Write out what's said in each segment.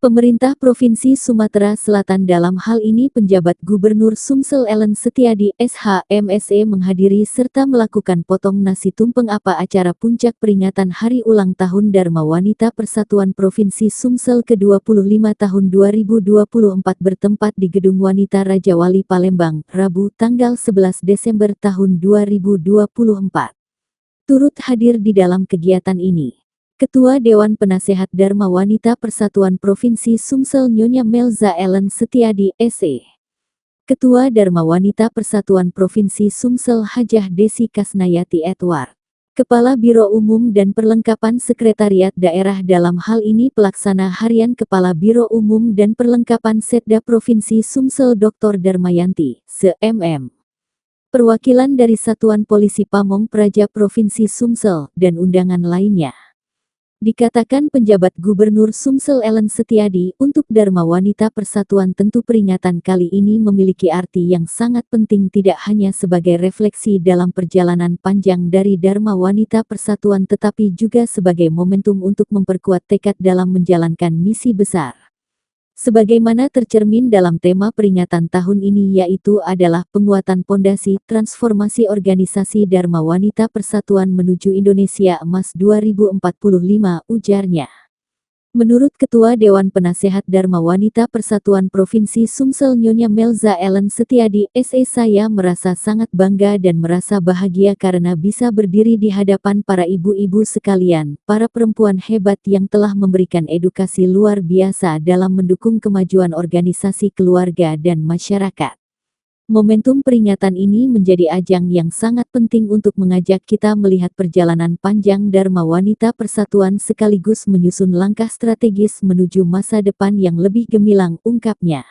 Pemerintah Provinsi Sumatera Selatan dalam hal ini penjabat Gubernur Sumsel Ellen Setiadi SH.M.Se menghadiri serta melakukan potong nasi tumpeng acara puncak peringatan Hari Ulang Tahun Dharma Wanita Persatuan Provinsi Sumsel ke-25 tahun 2024 bertempat di Gedung Wanita Raja Wali Palembang, Rabu tanggal 11 Desember tahun 2024. Turut hadir di dalam kegiatan ini Ketua Dewan Penasehat Dharma Wanita Persatuan Provinsi Sumsel Nyonya Melza Ellen Setiadi, SE. Ketua Dharma Wanita Persatuan Provinsi Sumsel Hajah Desi Kasnayati Edward. Kepala Biro Umum dan Perlengkapan Sekretariat Daerah dalam hal ini Pelaksana Harian Kepala Biro Umum dan Perlengkapan Setda Provinsi Sumsel Dr. Darmayanti, Se.MM. Perwakilan dari Satuan Polisi Pamong Praja Provinsi Sumsel, dan undangan lainnya. Dikatakan penjabat Gubernur Sumsel Ellen Setiadi, untuk Dharma Wanita Persatuan tentu peringatan kali ini memiliki arti yang sangat penting tidak hanya sebagai refleksi dalam perjalanan panjang dari Dharma Wanita Persatuan tetapi juga sebagai momentum untuk memperkuat tekad dalam menjalankan misi besar. Sebagaimana tercermin dalam tema peringatan tahun ini yaitu adalah penguatan pondasi transformasi organisasi Dharma Wanita Persatuan menuju Indonesia Emas 2045, ujarnya. Menurut Ketua Dewan Penasehat Dharma Wanita Persatuan Provinsi Sumsel Nyonya Melza Ellen Setiadi, SE, saya merasa sangat bangga dan merasa bahagia karena bisa berdiri di hadapan para ibu-ibu sekalian, para perempuan hebat yang telah memberikan edukasi luar biasa dalam mendukung kemajuan organisasi keluarga dan masyarakat. Momentum peringatan ini menjadi ajang yang sangat penting untuk mengajak kita melihat perjalanan panjang Dharma Wanita Persatuan sekaligus menyusun langkah strategis menuju masa depan yang lebih gemilang, ungkapnya.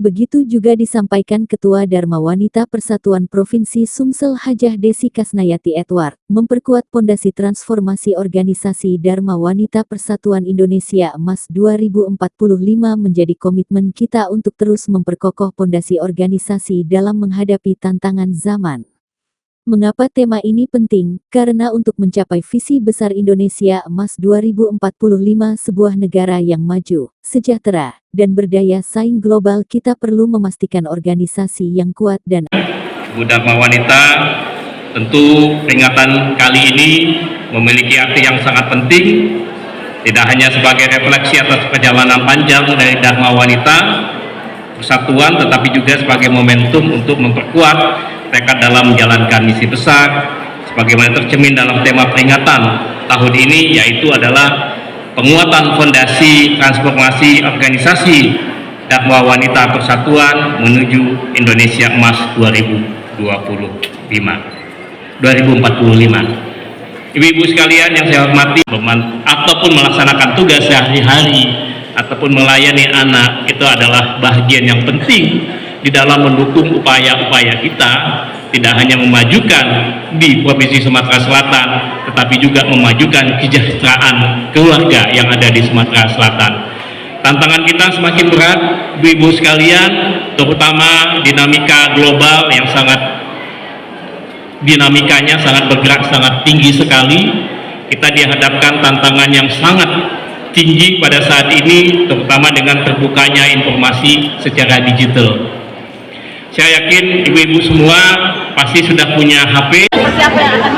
Begitu juga disampaikan Ketua Dharma Wanita Persatuan Provinsi Sumsel Hajah Desi Kasnayati Edward, memperkuat pondasi transformasi organisasi Dharma Wanita Persatuan Indonesia Emas 2045 menjadi komitmen kita untuk terus memperkokoh pondasi organisasi dalam menghadapi tantangan zaman. Mengapa tema ini penting? Karena untuk mencapai visi besar Indonesia Emas 2045 sebuah negara yang maju, sejahtera, dan berdaya saing global kita perlu memastikan organisasi yang kuat dan Bu Dharma Wanita, tentu peringatan kali ini memiliki arti yang sangat penting, tidak hanya sebagai refleksi atas perjalanan panjang dari Dharma Wanita Persatuan, tetapi juga sebagai momentum untuk memperkuat tekad dalam menjalankan misi besar sebagaimana tercermin dalam tema peringatan tahun ini, yaitu adalah penguatan fondasi transformasi organisasi Dharma Wanita Persatuan menuju Indonesia Emas 2045. Ibu-ibu sekalian yang saya hormati, ataupun melaksanakan tugas sehari-hari ataupun melayani anak, itu adalah bagian yang penting di dalam mendukung upaya-upaya kita, tidak hanya memajukan di Provinsi Sumatera Selatan, tetapi juga memajukan kesejahteraan keluarga yang ada di Sumatera Selatan. Tantangan kita semakin berat, ibu-ibu sekalian, terutama dinamika global yang dinamikanya sangat bergerak, sangat tinggi sekali. Kita dihadapkan tantangan yang sangat tinggi pada saat ini, terutama dengan terbukanya informasi secara digital. Saya yakin ibu-ibu semua pasti sudah punya HP. Siapa yang akan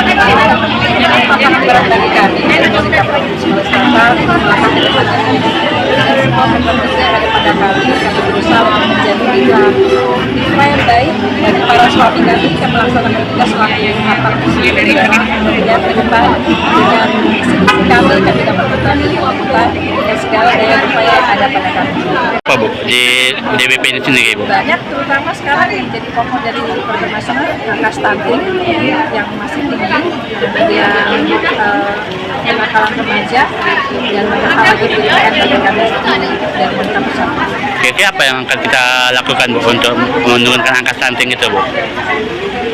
kita lakukan bagi kami daripada kami berusaha menjadi lima yang baik bagi para suami kami yang melaksanakan tugas selaku apa kemudian ke depan dengan kami dapat bertani melakukan dan segala daya upaya yang ada pada kami. Apa Bu di DBP ini sendiri Bu? Banyak, terutama sekarang yang jadi pokok dari program nasional angka stunting yang masih tinggi, kemudian kenakalan remaja dan kenakalan kegiatan bagi kami dari pemerintah pusat. Kira-kira apa yang akan kita lakukan Bu untuk menurunkan angka stunting itu Bu?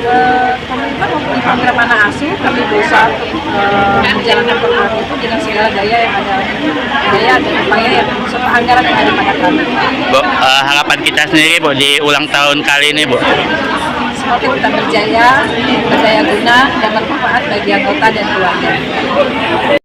Pemerintah mempunyai program anak asuh, kami berusaha menjalankan program itu dengan segala daya yang ada, daya dan upaya yang serta anggaran yang ada pada kami. Bu, harapan kita sendiri Bu di ulang tahun kali ini Bu? Semoga kita berjaya, berdaya guna dan bermanfaat bagi anggota dan keluarga.